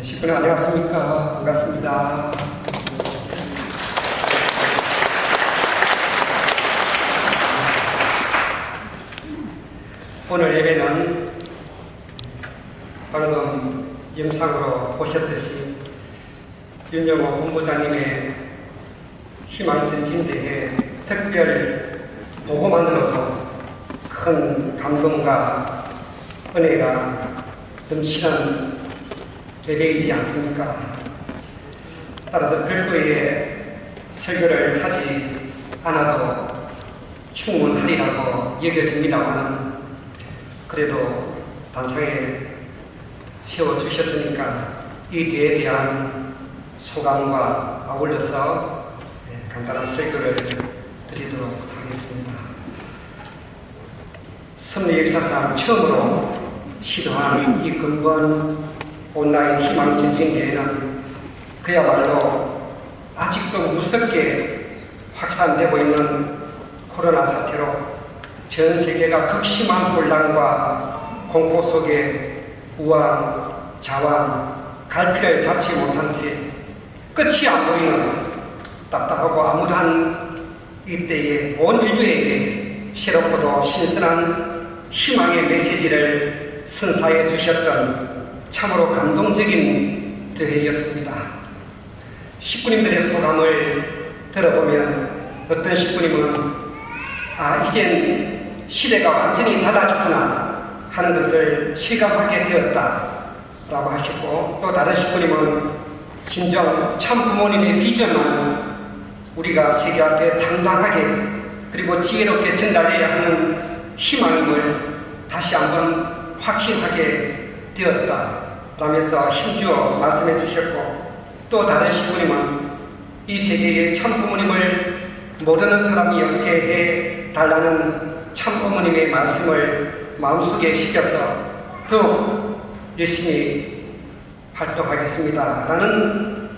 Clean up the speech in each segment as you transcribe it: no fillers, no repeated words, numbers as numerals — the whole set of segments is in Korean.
식구들 안녕하십니까. 반갑습니다. 오늘 예배는 방금 영상으로 보셨듯이 윤영호 본부장님의 희망전진대회 특별 보고만으로도 큰 감동과 은혜가 넘치는 예배이지 않습니까? 따라서 별도의 설교를 하지 않아도 충분하리라고 여겨집니다만 그래도 단상에 세워주셨으니까 이 대에 대한 소감과 아울러서 간단한 설교를 드리도록 하겠습니다. 섭리 역사상 처음으로 시도한 이 근본 온라인 희망전진대회는 그야말로 아직도 무섭게 확산되고 있는 코로나 사태로 전 세계가 극심한 혼란과 공포 속에 우왕, 좌왕, 갈피를 잡지 못한 채 끝이 안 보이는 답답하고 암울한 이때에 온 인류에게 새롭고도 신선한 희망의 메시지를 선사해 주셨던 참으로 감동적인 대회였습니다. 식구님들의 소감을 들어보면 어떤 식구님은 이젠 시대가 완전히 달라졌구나 하는 것을 실감하게 되었다라고 하셨고, 또 다른 식구님은 진정 참 부모님의 비전만 우리가 세계 앞에 당당하게 그리고 지혜롭게 전달해야 하는 희망임을 다시 한번 확신하게 되었다 라면서 힘주어 말씀해 주셨고, 또 다른 식구님은 이 세계의 참 부모님을 모르는 사람이 없게 해 달라는 참 어머님의 말씀을 마음속에 새겨서 더욱 열심히 활동하겠습니다 라는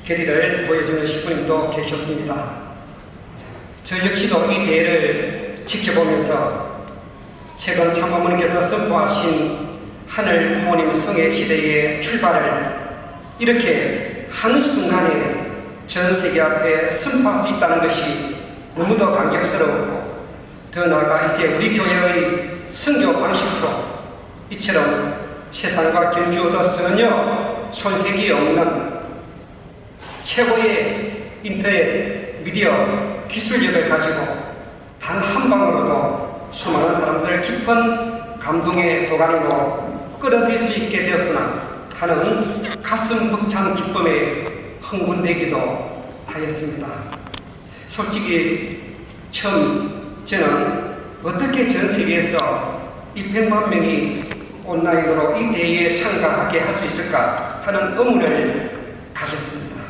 결의를 보여주는 식구님도 계셨습니다. 저 역시도 이 대회를 지켜보면서 최근 참 어머니께서 선포하신 하늘 부모님 성의 시대의 출발을 이렇게 한순간에 전 세계 앞에 선포할 수 있다는 것이 너무도 감격스러웠고, 더 나아가 이제 우리 교회의 선교 방식도 이처럼 세상과 견주어도 전혀 손색이 없는 최고의 인터넷 미디어 기술력을 가지고 단 한 방으로도 수많은 사람들을 깊은 감동의 도가니로 끌어들일 수 있게 되었구나 하는 가슴 벅찬 기쁨에 흥분되기도 하였습니다. 솔직히 처음 저는 어떻게 전 세계에서 200만 명이 온라인으로 이 대회에 참가하게 할 수 있을까 하는 의문을 가졌습니다.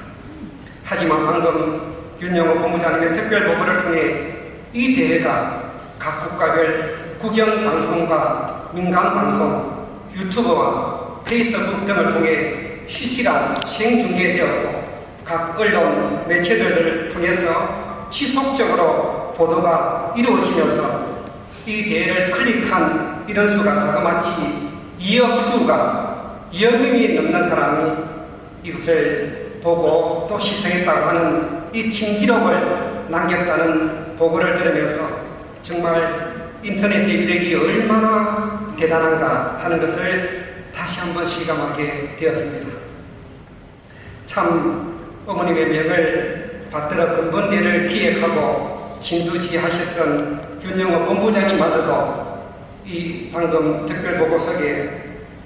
하지만 방금 윤영호 본부장님의 특별 보고를 통해 이 대회가 각 국가별 국영방송과 민간방송, 유튜브와 페이스북 등을 통해 실시간 생중계되었고, 각 언론 매체들을 통해서 지속적으로 보도가 이루어지면서 이 대회를 클릭한 인원수가 자그마치 2억 뷰가 2억 명이 넘는 사람이 이것을 보고 또 시청했다고 하는 이 팀 기록을 남겼다는 보고를 들으면서 정말 인터넷의 위력이 얼마나 대단한가 하는 것을 다시 한번 실감하게 되었습니다. 참 어머님의 명을 받들어 근본대를 기획하고 진두지하셨던 윤영호 본부장님마저도 이 방금 특별보고서에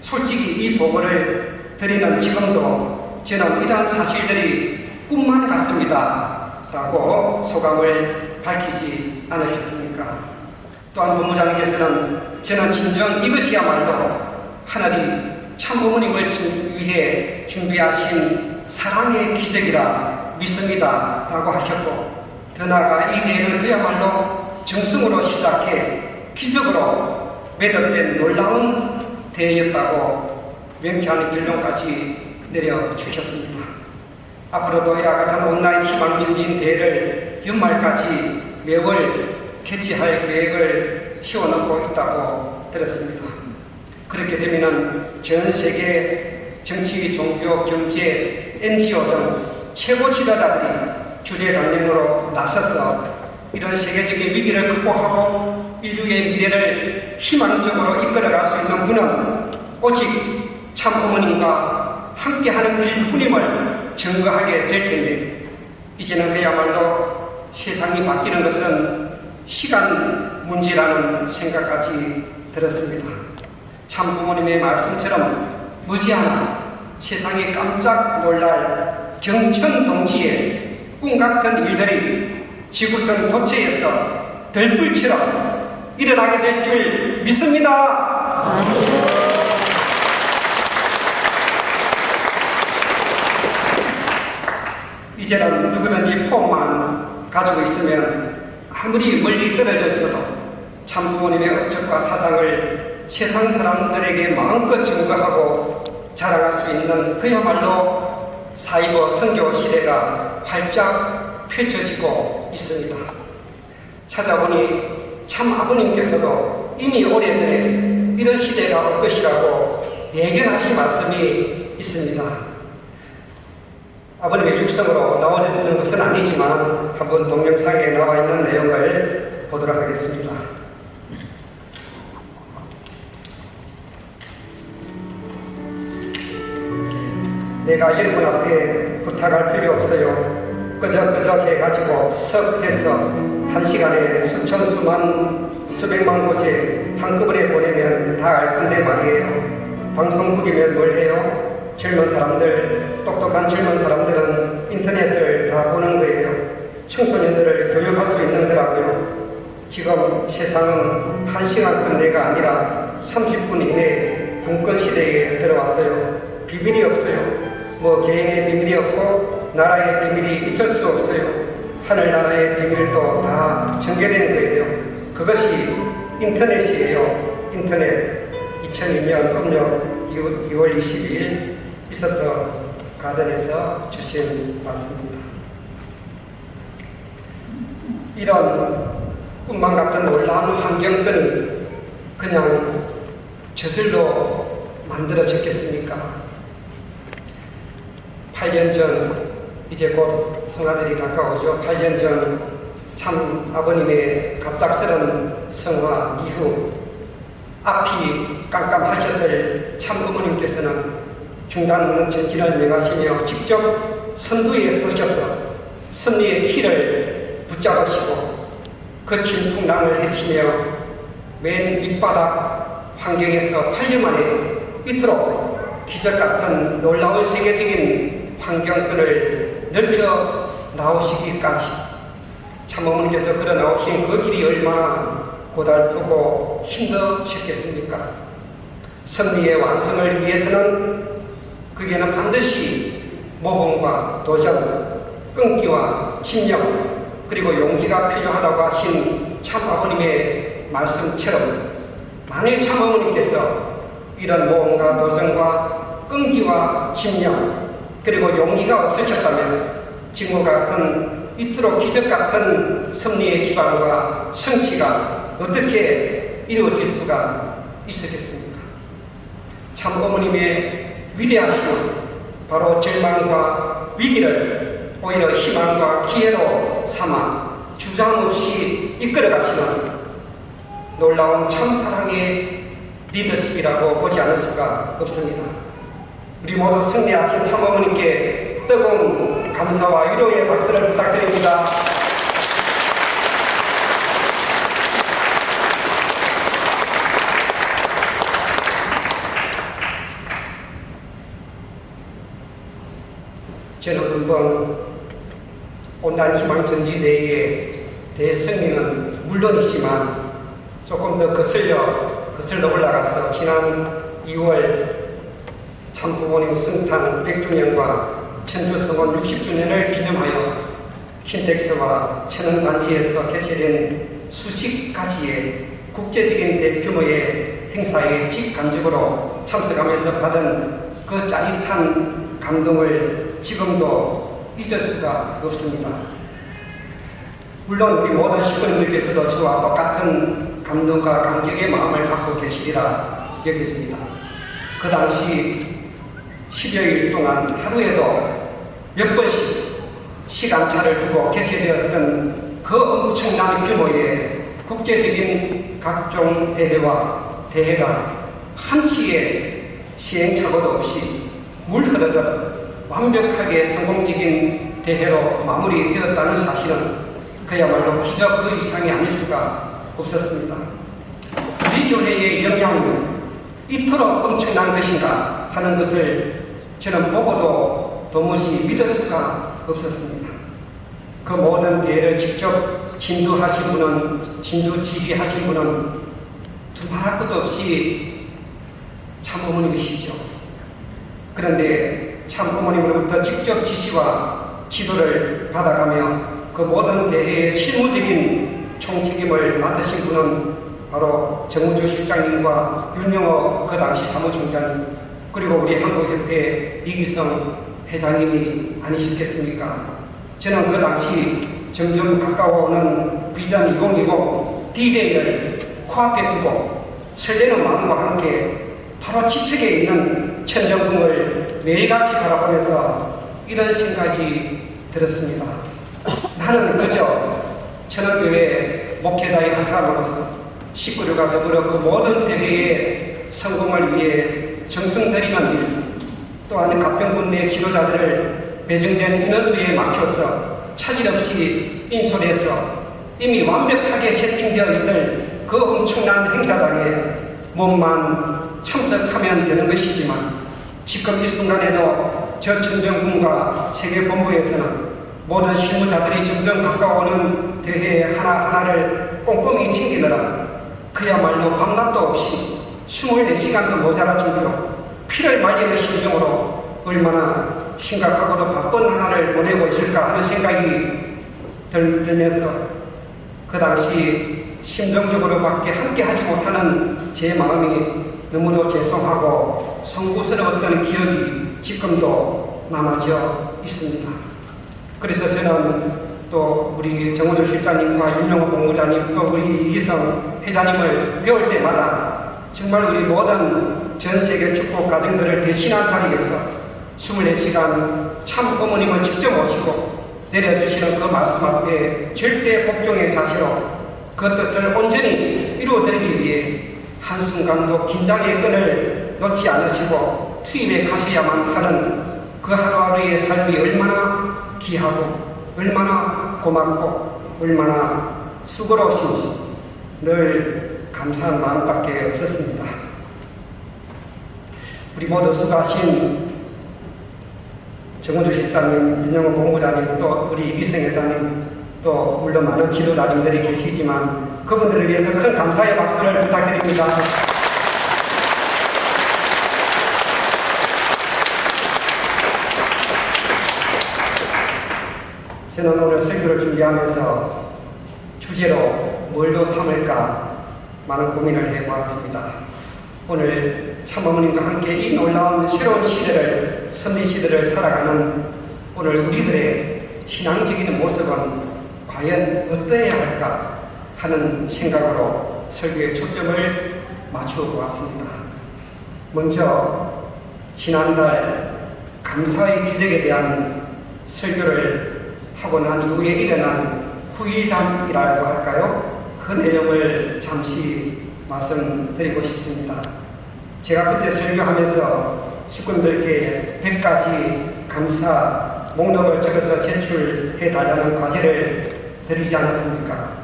솔직히 이 보고를 드리는 지금도 저는 이러한 사실들이 꿈만 같습니다 라고 소감을 밝히지 않으셨습니까? 또한 본부장님께서는 저는 진정 이것이야말로 하나님 참 어머님을 위해 준비하신 사랑의 기적이라 믿습니다 라고 하셨고, 더 나아가 이 대회는 그야말로 정성으로 시작해 기적으로 매듭된 놀라운 대회였다고 명쾌한 결론까지 내려주셨습니다. 앞으로도 이와 같은 온라인 희망전진 대회를 연말까지 매월 개최할 계획을 세워놓고 있다고 들었습니다. 그렇게 되면 전 세계 정치, 종교, 경제, NGO 등 최고 지도자들이 주재 강령으로 나서서 이런 세계적인 위기를 극복하고 인류의 미래를 희망적으로 이끌어갈 수 있는 분은 오직 참 어머님과 함께하는 일뿐임을 증거하게 될 텐데, 이제는 그야말로 세상이 바뀌는 것은 시간 문제라는 생각까지 들었습니다. 참 부모님의 말씀처럼 머지않아 세상이 깜짝 놀랄 경천동지의 꿈같은 일들이 지구촌 도처에서 들불처럼 일어나게 될 줄 믿습니다. 이제는 누구든지 폰만 가지고 있으면 아무리 멀리 떨어져 있어도 참 부모님의 업적과 사상을 세상 사람들에게 마음껏 증거하고 자랑할 수 있는 그야말로 사이버 선교 시대가 활짝 펼쳐지고 있습니다. 찾아보니 참 아버님께서도 이미 오래전에 이런 시대가 올 것이라고 예견하신 말씀이 있습니다. 아버님의 육성으로 나오는 것은 아니지만 한번 동영상에 나와 있는 내용을 보도록 하겠습니다. 내가 여러분 앞에 부탁할 필요 없어요. 끄적끄적 해가지고 석 해서 한 시간에 수천 수만 수백만 곳에 한꺼번에 보내면 다 알 건데 말이에요. 방송국이면 뭘 해요? 젊은 사람들, 똑똑한 젊은 사람들은 인터넷을 다 보는 거예요. 청소년들을 교육할 수 있는 거라고요. 지금 세상은 1시간 건대가 아니라 30분 이내에 분권 시대에 들어왔어요. 비밀이 없어요. 뭐 개인의 비밀이 없고 나라의 비밀이 있을 수 없어요. 하늘나라의 비밀도 다 전개되는 거예요. 그것이 인터넷이에요. 인터넷. 2002년 음력 2월 22일 있었던 가든에서 주신 말씀입니다. 이런 꿈만 같은 놀라운 환경들이 그냥 저절로 만들어졌겠습니까? 8년 전, 이제 곧 성화들이 가까워져 8년 전 참 아버님의 갑작스런 성화 이후 앞이 깜깜하셨을 참 어머님께서는 중단 없는 전진을 명하시며 직접 선두에 서셔서 승리의 키를 붙잡으시고 그 진풍랑을 헤치며 맨 밑바닥 환경에서 8년 만에 이토록 기적같은 놀라운 세계적인 환경권을 넓혀 나오시기까지 참 어머니께서 걸어 나오신 그 길이 얼마나 고달프고 힘드셨겠습니까? 승리의 완성을 위해서는 그게는 반드시 모험과 도전, 끈기와 집념, 그리고 용기가 필요하다고 하신 참 아버님의 말씀처럼 만일 참 어머니께서 이런 모험과 도전과 끈기와 집념, 그리고 용기가 없으셨다면 지금과 같은 이토록 기적같은 승리의 기반과 성취가 어떻게 이루어질 수가 있었겠습니까? 참 어머님의 위대하심은 바로 절망과 위기를 오히려 희망과 기회로 삼아 주장 없이 이끌어가시는 놀라운 참사랑의 리더십이라고 보지 않을 수가 없습니다. 우리 모두 승리하신 참 어머니께 뜨거운 감사와 위로의 박수를 부탁드립니다. 저는 금방 온단 희망전지대회의 대승리는 물론이지만 조금 더 거슬러 올라가서 지난 2월 참부모님 승탄 100주년과 천주성원 60주년을 기념하여 킨텍스와 천연단지에서 개최된 수십 가지의 국제적인 대규모의 행사에 직간접으로 참석하면서 받은 그 짜릿한 감동을 지금도 잊을 수가 없습니다. 물론 우리 모든 시부님들께서도 저와 똑같은 감동과 감격의 마음을 갖고 계시리라 여겼습니다. 그 당시 10여일 동안 하루에도 몇 번씩 시간차를 두고 개최되었던 그 엄청난 규모의 국제적인 각종 대회가 한치의 시행착오도 없이 물 흐르듯 완벽하게 성공적인 대회로 마무리되었다는 사실은 그야말로 기적 그 이상이 아닐 수가 없었습니다. 우리 교회의 영향이 이토록 엄청난 것인가 하는 것을 저는 보고도 도무지 믿을 수가 없었습니다. 그 모든 대회를 직접 지휘하신 분은 두말할 것도 없이 참어머님이시죠. 그런데 참어머님으로부터 직접 지시와 지도를 받아가며 그 모든 대회의 실무적인 총책임을 맡으신 분은 바로 정우주 실장님과 윤영호 그 당시 사무총장님, 그리고 우리 한국협회 이기성 회장님이 아니셨겠습니까? 저는 그 당시 점점 가까워오는 비전 2020 D-Day를 코앞에 두고 설레는 마음과 함께 바로 지척에 있는 천정궁을 매일같이 바라보면서 이런 생각이 들었습니다. 나는 그저 천안교회 목회자의 한 사람으로서 식구들과 더불어 그 모든 대회의 성공을 위해 정성 들이는 일, 또한 가평군 내 지도자들을 배정된 인원수에 맞춰서 차질 없이 인솔해서 이미 완벽하게 세팅되어 있을 그 엄청난 행사장에 몸만 참석하면 되는 것이지만 지금 이 순간에도 저 천정군과 세계본부에서는 모든 실무자들이 점점 가까워오는 대회 하나하나를 꼼꼼히 챙기느라 그야말로 밤낮도 없이 24시간도 모자랄 정도로 피를 말리는 심정으로 얼마나 심각하고도 바쁜 하나를 보내고 있을까 하는 생각이 들면서 그 당시 심정적으로밖에 함께하지 못하는 제 마음이 너무도 죄송하고 송구스러웠던 기억이 지금도 남아져 있습니다. 그래서 저는 또 우리 정우주 실장님과 윤영호 본부장님 또 우리 이기성 회장님을 배울 때마다 정말 우리 모든 전 세계 축복 가정들을 대신한 자리에서 24시간 참 어머님을 직접 모시고 내려주시는 그 말씀 앞에 절대 복종의 자세로 그 뜻을 온전히 이루어드리기 위해 한순간도 긴장의 끈을 놓지 않으시고 투입해 가셔야만 하는 그 하루하루의 삶이 얼마나 귀하고 얼마나 고맙고 얼마나 수고로우신지 늘 감사한 마음밖에 없었습니다. 우리 모두 수고하신 정우주 실장님, 윤영호 본부장님, 또 우리 이기성 회장님, 또 물론 많은 지도자님들이 계시지만 그분들을 위해서 큰 감사의 박수를 부탁드립니다. 저는 오늘 설교를 준비하면서 주제로 뭘로 삼을까 많은 고민을 해보았습니다. 오늘 참어머님과 함께 이 놀라운 새로운 시대를, 선비 시대를 살아가는 오늘 우리들의 신앙적인 모습은 과연 어떠해야 할까 하는 생각으로 설교의 초점을 맞추어 보았습니다. 먼저 지난달 감사의 기적에 대한 설교를 하고 난 이후에 일어난 후일담이라고 할까요? 그 내용을 잠시 말씀드리고 싶습니다. 제가 그때 설교하면서 식구들께 100가지 감사 목록을 적어서 제출해 달라는 과제를 드리지 않았습니까?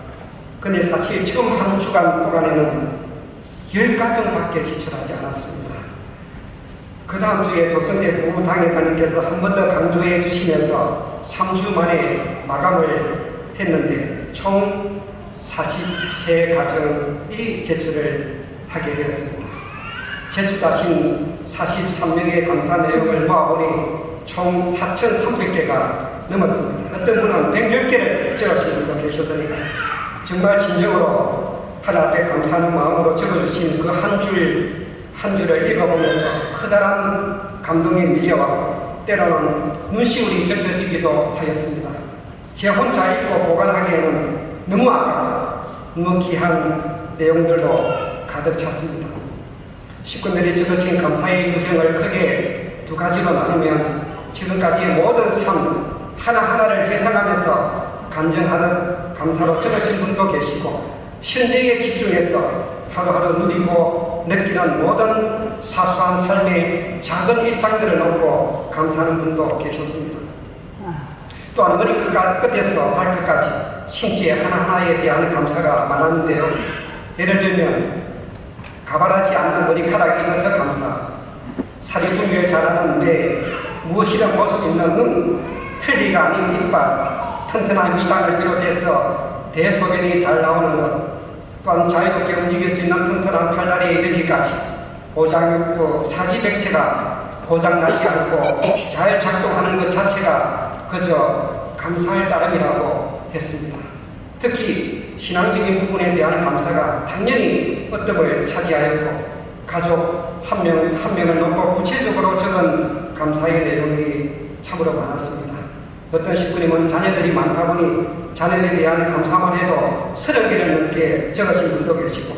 근데 사실 처음 한 주간 동안에는 10가정밖에 제출하지 않았습니다. 그 다음 주에 조선대 부부당회장님께서 한 번 더 강조해 주시면서 3주 만에 마감을 했는데 총 43가정이 제출을 하게 되었습니다. 제출하신 43명의 감사 내용을 모아보니 총 4,300개가 넘었습니다. 어떤 분은 110개를 적으신 분도 계셨으니까 정말 진정으로 하나님 앞에 감사하는 마음으로 적어주신 그 한 줄을 읽어보면서 커다란 감동이 밀려왔고 때로는 눈시울이 적셔지기도 하였습니다. 제 혼자 읽고 보관하기에는 너무 아깝고 너무 귀한 내용들로 가득 찼습니다. 식구들이 적으신 감사의 유형을 크게 두 가지로 나누면 지금까지의 모든 삶 하나하나를 회상하면서 간증하는 감사로 적으신 분도 계시고 현재에 집중해서 하루하루 누리고 느끼는 모든 사소한 삶의 작은 일상들을 놓고 감사하는 분도 계셨습니다. 또한 머리 끝에서 발끝까지 신체 하나하나에 대한 감사가 많았는데요. 예를 들면 가발하지 않는 머리카락이 있어서 감사, 살이 분별 잘하는 뇌, 무엇이든 볼 수 있는 눈, 틀니가 아닌 이빨, 튼튼한 위장을 비롯해서 대소변이 잘 나오는 것, 또한 자유롭게 움직일 수 있는 튼튼한 팔다리에 이르기까지 고장육부 사지백체가 고장나지 않고 잘 작동하는 것 자체가 그저 감사할 따름이라고 했습니다. 특히 신앙적인 부분에 대한 감사가 당연히 어뜸을 차지하였고 가족 한 명 한 명을 놓고 구체적으로 적은 감사의 내용이 참으로 많았습니다. 어떤 식구님은 자녀들이 많다 보니 자녀에 대한 감사만 해도 30개를 넘게 적으신 분도 계시고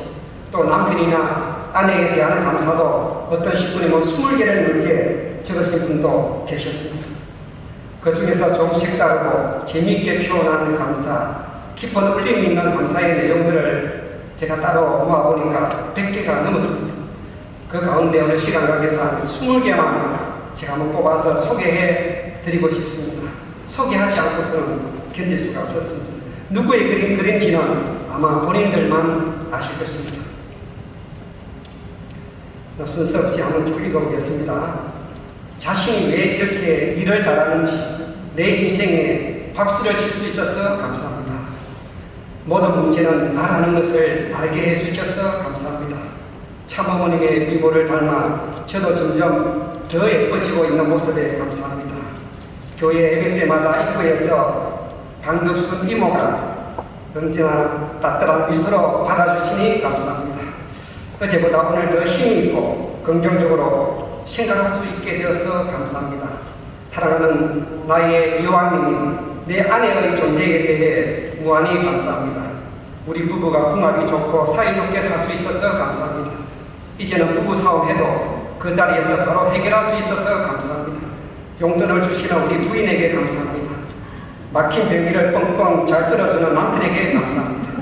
또 남편이나 아내에 대한 감사도 어떤 식구님은 20개를 넘게 적으신 분도 계셨습니다. 그 중에서 좀 색다르고 재미있게 표현하는 감사, 깊은 울림이 있는 감사의 내용들을 제가 따로 모아보니까 100개가 넘었습니다. 그 가운데 어느 시간각에서 한 20개만 제가 한번 뽑아서 소개해 드리고 싶습니다. 소개하지 않고서는 견딜 수가 없었습니다. 누구의 그림인지는 아마 본인들만 아실 것입니다. 순서 없이 한번 쭉 읽어보겠습니다. 자신이 왜 이렇게 일을 잘하는지 내 인생에 박수를 칠 수 있어서 감사합니다. 모든 문제는 나라는 것을 알게 해주셔서 감사합니다. 참어머님의 미모를 닮아 저도 점점 더 예뻐지고 있는 모습에 감사합니다. 교회 예배 때마다 입구에서 강덕순 이모가 언제나 따뜻한 미소로 받아주시니 감사합니다. 어제보다 오늘 더 힘이 있고 긍정적으로 생각할 수 있게 되어서 감사합니다. 사랑하는 나의 여왕님이 내 아내의 존재에 대해 무한히 감사합니다. 우리 부부가 궁합이 좋고 사이좋게 살 수 있어서 감사합니다. 이제는 부부싸움 해도 그 자리에서 바로 해결할 수 있어서 감사합니다. 용돈을 주시는 우리 부인에게 감사합니다. 막힌 변기를 뻥뻥 잘 뚫어주는 남편에게 감사합니다.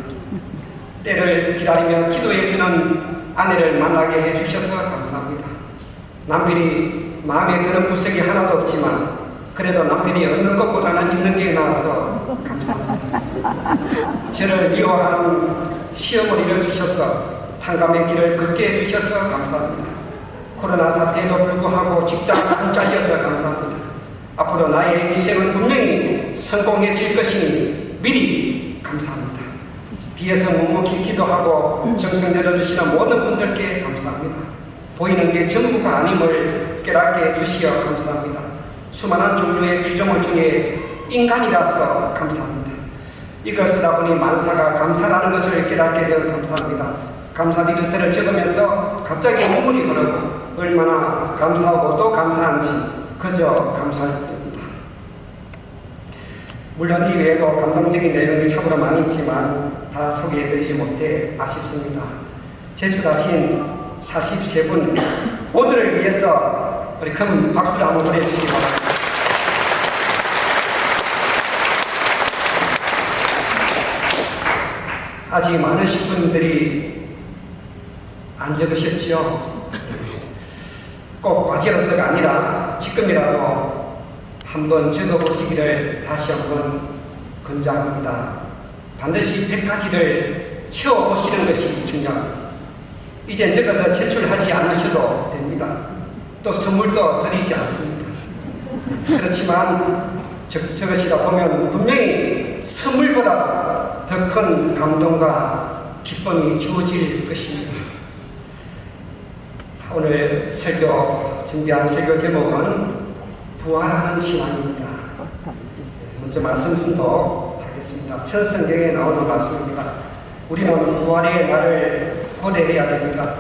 때를 기다리며 기도해주는 아내를 만나게 해주셔서 감사합니다. 남편이 마음에 드는 구석이 하나도 없지만 그래도 남편이 얻는 것보다는 있는 게 나아서 감사합니다. 저를 미워하는 시어머니를 주셔서 탕감의 길을 걷게 해주셔서 감사합니다. 코로나 사태에도 불구하고 직장 안 잘려서 감사합니다. 앞으로 나의 인생은 분명히 성공해질 것이니 미리 감사합니다. 뒤에서 묵묵히 기도하고 정성 들어주시는 모든 분들께 감사합니다. 보이는 게 전부가 아님을 깨닫게 해주시어 감사합니다. 수많은 종류의 피조물 중에 인간이라서 감사합니다. 이것을 하다 보니 만사가 감사라는 것을 깨닫게 되어 감사합니다. 감사 리스트를 적으면서 갑자기 눈물이 흐르고 얼마나 감사하고 또 감사한지 그저 감사할 뿐입니다. 물론 이 외에도 감동적인 내용이 참으로 많이 있지만 다 소개해드리지 못해 아쉽습니다. 제출하신 43분 모두를 위해서 우리 큰 박수를 한번 보내주시기 바랍니다. 아직 많으신 분들이 안 적으셨죠? 꼭 과제로서가 아니라 지금이라도 한번 적어보시기를 다시 한번 권장합니다. 반드시 100가지를 채워보시는 것이 중요합니다. 이제 적어서 제출하지 않으셔도 됩니다. 또 선물도 드리지 않습니다. 그렇지만 적으시다 보면 분명히 선물보다 더 큰 감동과 기쁨이 주어질 것입니다. 오늘 설교, 준비한 설교 제목은 부활하는 신앙입니다. 먼저 말씀 순도 하겠습니다. 첫 성경에 나오는 말씀입니다. 우리는 부활의 날을 고대해야 됩니다.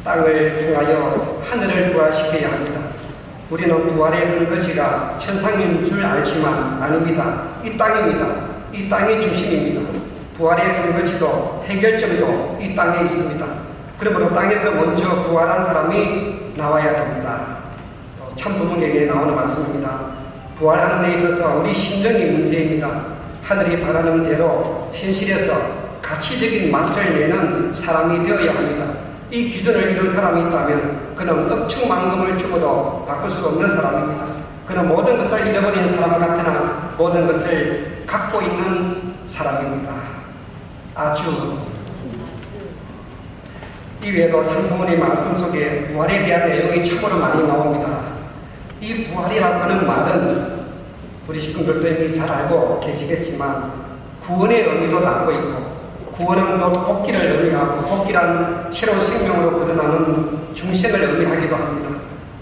땅을 통하여 하늘을 부활시켜야 합니다. 우리는 부활의 근거지가 천상인 줄 알지만 아닙니다. 이 땅입니다. 이 땅이 중심입니다. 부활의 근거지도 해결점도 이 땅에 있습니다. 그러므로 땅에서 먼저 부활한 사람이 나와야 됩니다. 참부목에게 나오는 말씀입니다. 부활하는 데 있어서 우리 심정이 문제입니다. 하늘이 바라는 대로 현실에서 가치적인 맛을 내는 사람이 되어야 합니다. 이 기준을 이룬 사람이 있다면 그는 억청만금을 주고도 바꿀 수 없는 사람입니다. 그는 모든 것을 잃어버린 사람 같으나 모든 것을 갖고 있는 사람입니다. 아주 이외에도 참부모의 말씀 속에 부활에 대한 내용이 참으로 많이 나옵니다. 이 부활이라고 하는 말은 우리 식구들도 이미 잘 알고 계시겠지만 구원의 의미도 담고 있고, 구원은 또 복귀를 의미하고, 복귀란 새로운 생명으로 거듭나는 중생을 의미하기도 합니다.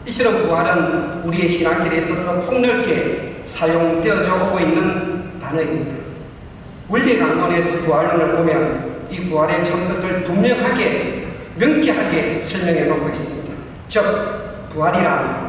이처럼 부활은 우리의 신앙길에 있어서 폭넓게 사용되어져 오고 있는 단어입니다. 원리강론의 부활론을 보면 이 부활의 참뜻을 분명하게 명쾌하게 설명해 놓고 있습니다. 즉 부활이란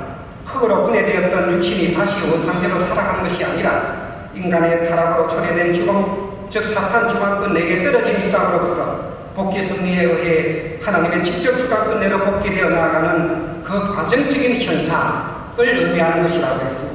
흙으로 분해되었던 육신이 다시 원상대로 살아가는 것이 아니라 인간의 타락으로 초래된 죽음, 즉 사탄 주관권 내게 떨어진 이 땅으로부터 복귀 승리에 의해 하나님의 직접 주관권 내로 복귀되어 나아가는 그 과정적인 현상을 의미하는 것이라고 했습니다.